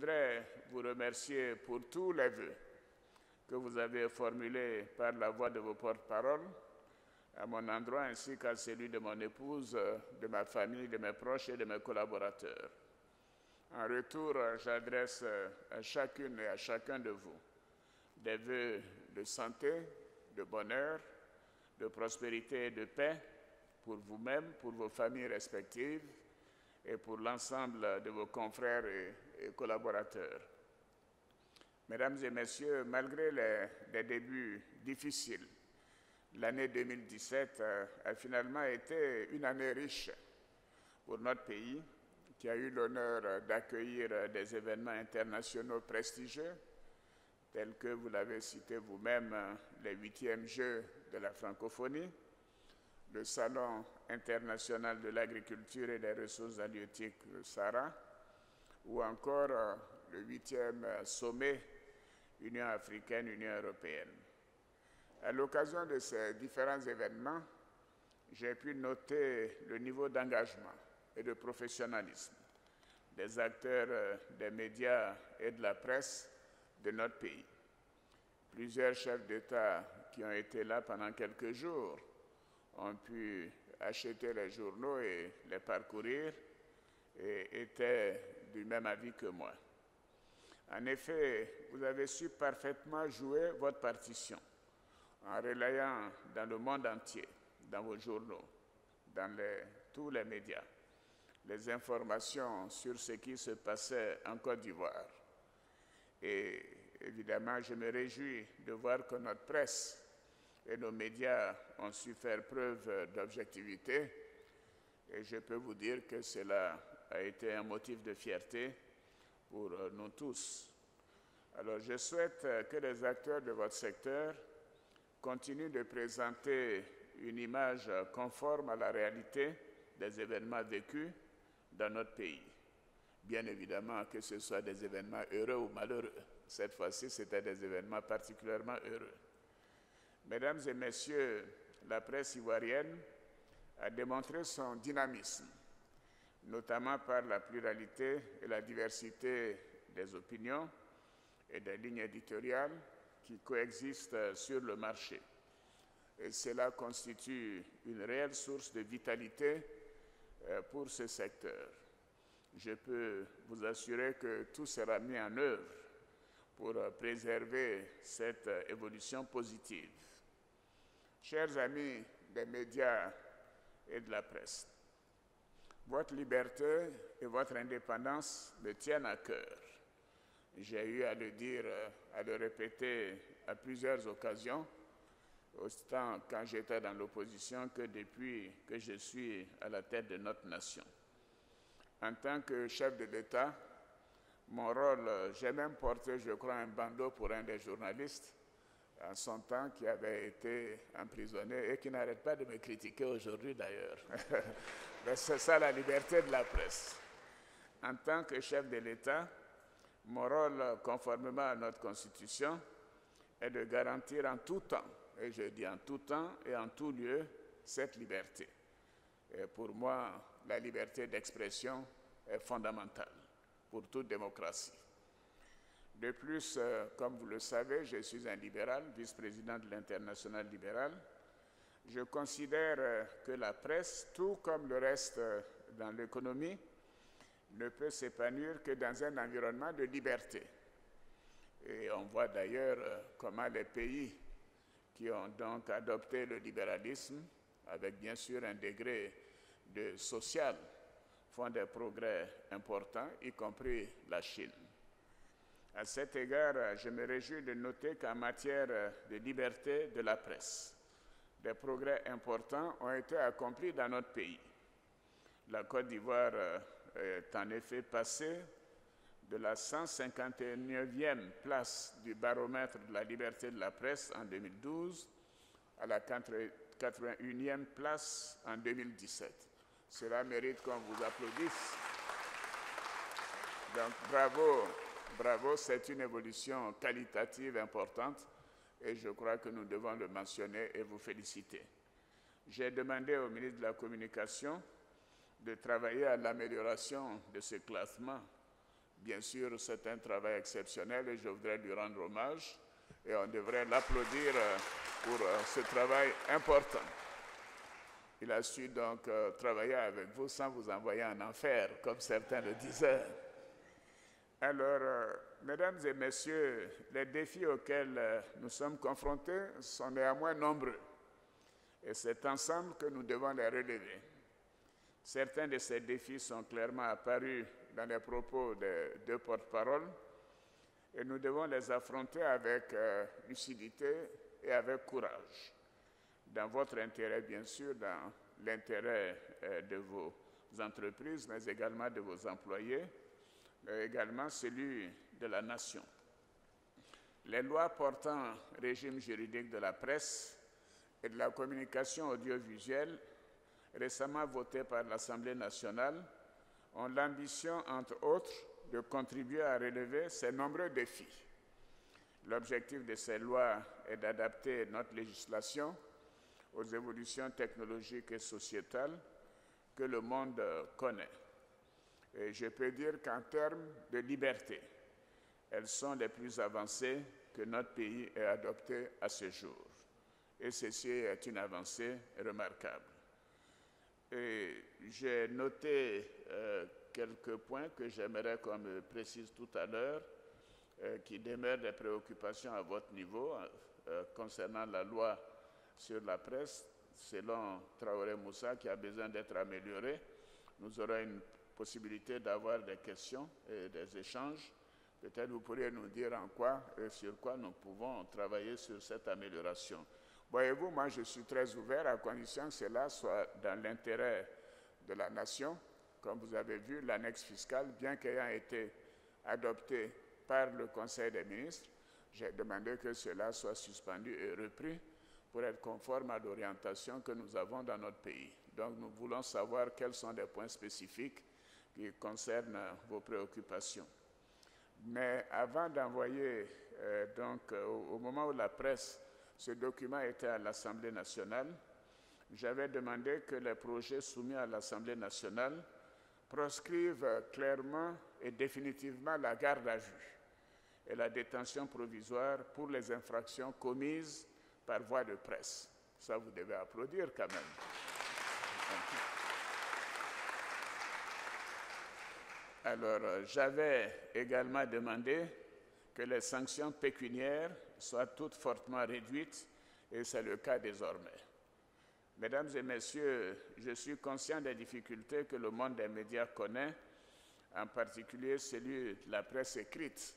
voudrais vous remercier pour tous les vœux que vous avez formulés par la voix de vos porte-paroles à mon endroit ainsi qu'à celui de mon épouse, de ma famille, de mes proches et de mes collaborateurs. En retour, j'adresse à chacune et à chacun de vous des vœux de santé, de bonheur, de prospérité et de paix pour vous-même, pour vos familles respectives et pour l'ensemble de vos confrères et collaborateurs. Mesdames et messieurs, malgré les débuts difficiles, l'année 2017 a finalement été une année riche pour notre pays, qui a eu l'honneur d'accueillir des événements internationaux prestigieux, tels que vous l'avez cité vous-même, les 8e Jeux de la francophonie, le Salon international de l'agriculture et des ressources halieutiques, le SARA, ou encore le 8e sommet Union africaine, Union européenne. À l'occasion de ces différents événements, j'ai pu noter le niveau d'engagement et de professionnalisme des acteurs des médias et de la presse de notre pays. Plusieurs chefs d'État qui ont été là pendant quelques jours ont pu acheter les journaux et les parcourir et étaient du même avis que moi. En effet, vous avez su parfaitement jouer votre partition en relayant dans le monde entier, dans vos journaux, dans tous les médias, les informations sur ce qui se passait en Côte d'Ivoire. Et évidemment, je me réjouis de voir que notre presse et nos médias ont su faire preuve d'objectivité. Et je peux vous dire que cela a été un motif de fierté pour nous tous. Alors, je souhaite que les acteurs de votre secteur continuent de présenter une image conforme à la réalité des événements vécus dans notre pays. Bien évidemment que ce soit des événements heureux ou malheureux. Cette fois-ci, c'était des événements particulièrement heureux. Mesdames et messieurs, la presse ivoirienne a démontré son dynamisme, notamment par la pluralité et la diversité des opinions et des lignes éditoriales qui coexistent sur le marché. Et cela constitue une réelle source de vitalité pour ce secteur. Je peux vous assurer que tout sera mis en œuvre pour préserver cette évolution positive. Chers amis des médias et de la presse, votre liberté et votre indépendance me tiennent à cœur. J'ai eu à le dire, à le répéter à plusieurs occasions, autant quand j'étais dans l'opposition que depuis que je suis à la tête de notre nation. En tant que chef de l'État, mon rôle, j'ai même porté, je crois, un bandeau pour un des journalistes en son temps qui avait été emprisonné et qui n'arrête pas de me critiquer aujourd'hui d'ailleurs. Mais c'est ça la liberté de la presse. En tant que chef de l'État, mon rôle, conformément à notre Constitution, est de garantir en tout temps, et je dis en tout temps et en tout lieu, cette liberté. Et pour moi, la liberté d'expression est fondamentale pour toute démocratie. De plus, comme vous le savez, je suis un libéral, vice-président de l'Internationale libérale. Je considère que la presse, tout comme le reste dans l'économie, ne peut s'épanouir que dans un environnement de liberté. Et on voit d'ailleurs comment les pays qui ont donc adopté le libéralisme, avec bien sûr un degré de social, font des progrès importants, y compris la Chine. À cet égard, je me réjouis de noter qu'en matière de liberté de la presse, des progrès importants ont été accomplis dans notre pays. La Côte d'Ivoire est en effet passée de la 151e place du baromètre de la liberté de la presse en 2012 à la 81e place en 2017. Cela mérite qu'on vous applaudisse. Donc bravo, bravo, c'est une évolution qualitative importante et je crois que nous devons le mentionner et vous féliciter. J'ai demandé au ministre de la Communication de travailler à l'amélioration de ce classement Bien sûr, c'est un travail exceptionnel et je voudrais lui rendre hommage et on devrait l'applaudir pour ce travail important. Il a su donc travailler avec vous sans vous envoyer en enfer, comme certains le disaient. Alors, mesdames et messieurs, les défis auxquels nous sommes confrontés sont néanmoins nombreux. Et c'est ensemble que nous devons les relever. Certains de ces défis sont clairement apparus dans les propos des deux porte-paroles et nous devons les affronter avec lucidité et avec courage. Dans votre intérêt, bien sûr, dans l'intérêt de vos entreprises, mais également de vos employés, mais également celui de la nation. Les lois portant régime juridique de la presse et de la communication audiovisuelle, récemment votées par l'Assemblée nationale, ont l'ambition, entre autres, de contribuer à relever ces nombreux défis. L'objectif de ces lois est d'adapter notre législation aux évolutions technologiques et sociétales que le monde connaît. Et je peux dire qu'en termes de liberté, elles sont les plus avancées que notre pays ait adoptées à ce jour. Et ceci est une avancée remarquable. Et j'ai noté quelques points que j'aimerais qu'on me précise tout à l'heure, qui demeurent des préoccupations à votre niveau concernant la loi sur la presse, selon Traoré Moussa, qui a besoin d'être améliorée. Nous aurons une possibilité d'avoir des questions et des échanges. Peut-être vous pourriez nous dire en quoi et sur quoi nous pouvons travailler sur cette amélioration. Voyez-vous, moi je suis très ouvert à condition que cela soit dans l'intérêt de la nation. Comme vous avez vu, l'annexe fiscale, bien qu'ayant été adoptée par le Conseil des ministres, j'ai demandé que cela soit suspendu et repris pour être conforme à l'orientation que nous avons dans notre pays. Donc nous voulons savoir quels sont les points spécifiques qui concernent vos préoccupations. Mais avant d'envoyer, au moment où la presse, ce document était à l'Assemblée nationale, j'avais demandé que les projets soumis à l'Assemblée nationale proscrivent clairement et définitivement la garde à vue et la détention provisoire pour les infractions commises par voie de presse. Ça, vous devez applaudir quand même. Alors, j'avais également demandé que les sanctions pécuniaires soient toutes fortement réduites, et c'est le cas désormais. Mesdames et messieurs, je suis conscient des difficultés que le monde des médias connaît, en particulier celui de la presse écrite,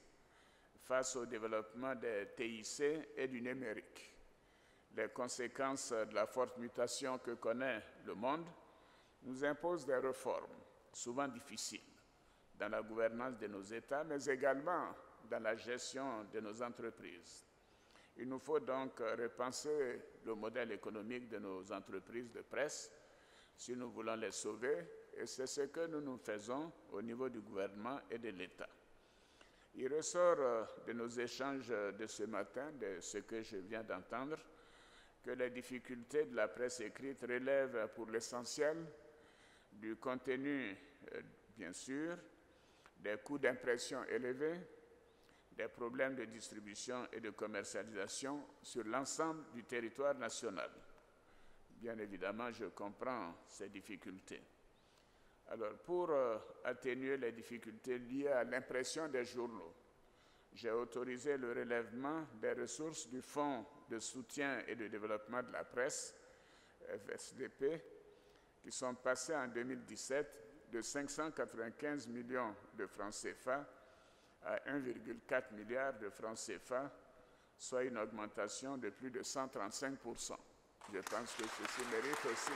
face au développement des TIC et du numérique. Les conséquences de la forte mutation que connaît le monde nous imposent des réformes, souvent difficiles, dans la gouvernance de nos États, mais également dans la gestion de nos entreprises. Il nous faut donc repenser le modèle économique de nos entreprises de presse si nous voulons les sauver, et c'est ce que nous faisons au niveau du gouvernement et de l'État. Il ressort de nos échanges de ce matin, de ce que je viens d'entendre, que les difficultés de la presse écrite relèvent pour l'essentiel du contenu, bien sûr, des coûts d'impression élevés, des problèmes de distribution et de commercialisation sur l'ensemble du territoire national. Bien évidemment, je comprends ces difficultés. Alors, pour atténuer les difficultés liées à l'impression des journaux, j'ai autorisé le relèvement des ressources du Fonds de soutien et de développement de la presse, FSDP, qui sont passées en 2017 de 595 millions de francs CFA à 1,4 milliard de francs CFA, soit une augmentation de plus de 135%. Je pense que ceci mérite aussi.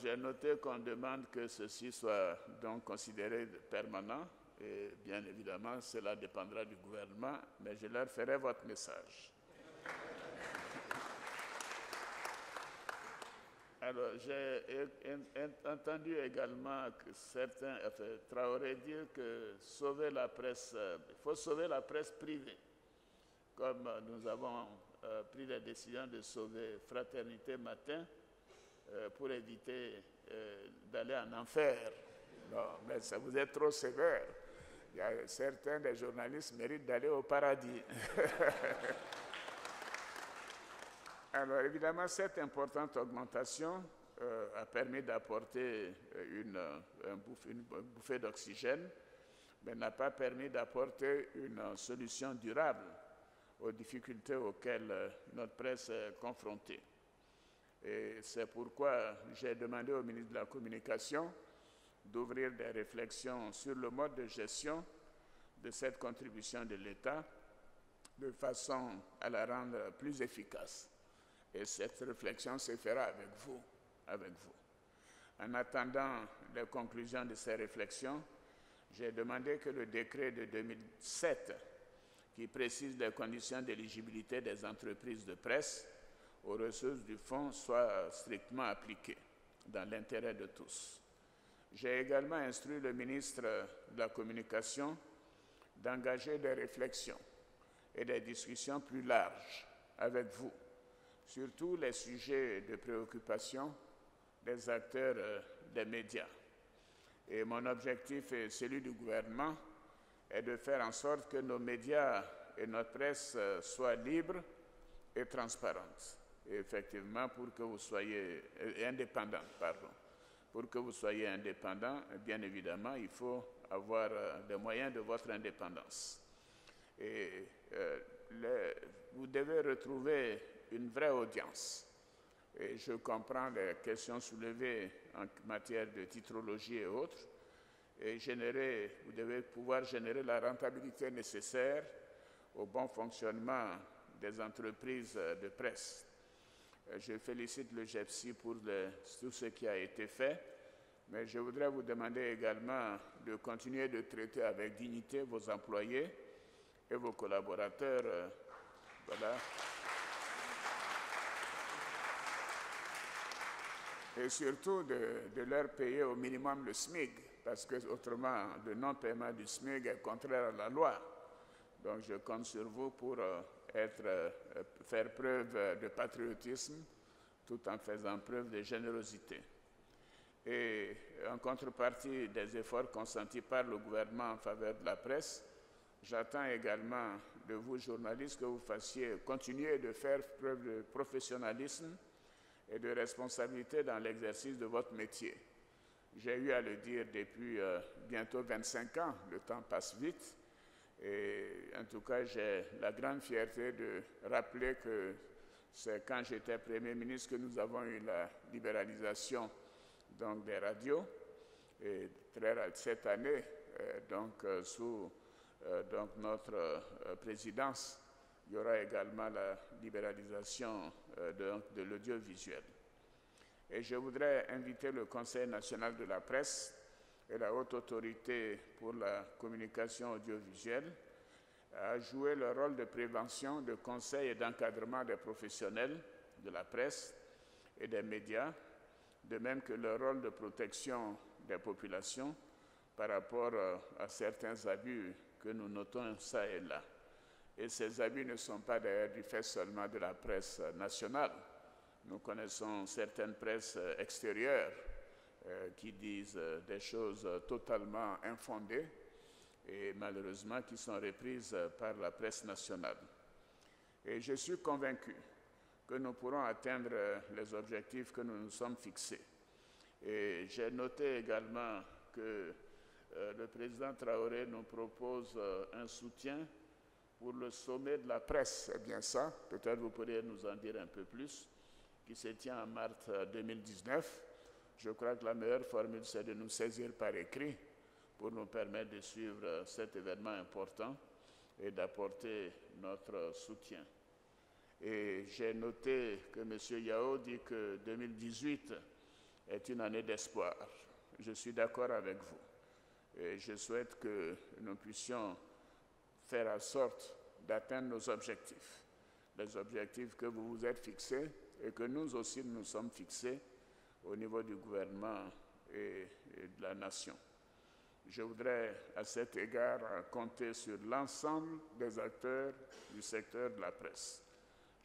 J'ai noté qu'on demande que ceci soit donc considéré permanent, et bien évidemment, cela dépendra du gouvernement, mais je leur ferai votre message. Alors, j'ai entendu également que certains, Traoré dire que sauver la presse, il faut sauver la presse privée, comme nous avons pris la décision de sauver Fraternité Matin, pour éviter d'aller en enfer. Non, mais ça vous est trop sévère. Il y a certains des journalistes méritent d'aller au paradis. Alors évidemment, cette importante augmentation a permis d'apporter une bouffée d'oxygène, mais n'a pas permis d'apporter une solution durable aux difficultés auxquelles notre presse est confrontée. Et c'est pourquoi j'ai demandé au ministre de la Communication d'ouvrir des réflexions sur le mode de gestion de cette contribution de l'État de façon à la rendre plus efficace. Et cette réflexion se fera avec vous. En attendant les conclusions de ces réflexions, j'ai demandé que le décret de 2007, qui précise les conditions d'éligibilité des entreprises de presse aux ressources du fonds, soit strictement appliqué dans l'intérêt de tous. J'ai également instruit le ministre de la Communication d'engager des réflexions et des discussions plus larges avec vous sur tous les sujets de préoccupation des acteurs des médias. Et mon objectif et celui du gouvernement est de faire en sorte que nos médias et notre presse soient libres et transparentes. Et effectivement, pour que vous soyez indépendants, Pour que vous soyez indépendants, bien évidemment, il faut avoir les moyens de votre indépendance. Et vous devez retrouver une vraie audience. Et je comprends les questions soulevées en matière de titrologie et autres. Et vous devez pouvoir générer la rentabilité nécessaire au bon fonctionnement des entreprises de presse. Je félicite le GEPSI pour tout ce qui a été fait, mais je voudrais vous demander également de continuer de traiter avec dignité vos employés et vos collaborateurs. Voilà. Et surtout de leur payer au minimum le SMIC, parce que autrement, le non-paiement du SMIC est contraire à la loi. Donc je compte sur vous pour faire preuve de patriotisme tout en faisant preuve de générosité. Et en contrepartie des efforts consentis par le gouvernement en faveur de la presse, j'attends également de vous, journalistes, que vous continuez de faire preuve de professionnalisme et de responsabilité dans l'exercice de votre métier. J'ai eu à le dire depuis bientôt 25 ans, le temps passe vite, et en tout cas j'ai la grande fierté de rappeler que c'est quand j'étais Premier ministre que nous avons eu la libéralisation donc, des radios, et cette année, sous notre présidence, il y aura également la libéralisation de l'audiovisuel. Et je voudrais inviter le Conseil national de la presse et la Haute Autorité pour la communication audiovisuelle à jouer le rôle de prévention, de conseil et d'encadrement des professionnels de la presse et des médias, de même que le rôle de protection des populations par rapport à certains abus que nous notons ça et là. Et ces abus ne sont pas d'ailleurs du fait seulement de la presse nationale. Nous connaissons certaines presses extérieures qui disent des choses totalement infondées et malheureusement qui sont reprises par la presse nationale. Et je suis convaincu que nous pourrons atteindre les objectifs que nous nous sommes fixés. Et j'ai noté également que le président Traoré nous propose un soutien pour le sommet de la presse. C'est bien ça, peut-être vous pourriez nous en dire un peu plus, qui se tient en mars 2019. Je crois que la meilleure formule, c'est de nous saisir par écrit pour nous permettre de suivre cet événement important et d'apporter notre soutien. Et j'ai noté que M. Yao dit que 2018 est une année d'espoir. Je suis d'accord avec vous. Et je souhaite que nous puissions faire en sorte d'atteindre nos objectifs, les objectifs que vous vous êtes fixés et que nous aussi nous sommes fixés au niveau du gouvernement et de la nation. Je voudrais à cet égard compter sur l'ensemble des acteurs du secteur de la presse.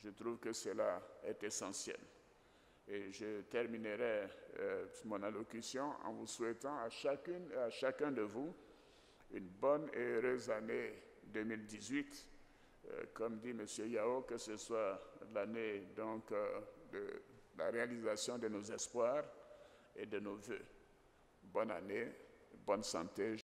Je trouve que cela est essentiel. Et je terminerai mon allocution en vous souhaitant à chacune et à chacun de vous une bonne et heureuse année 2018. Comme dit M. Yao, que ce soit l'année donc de la réalisation de nos espoirs et de nos vœux. Bonne année, bonne santé.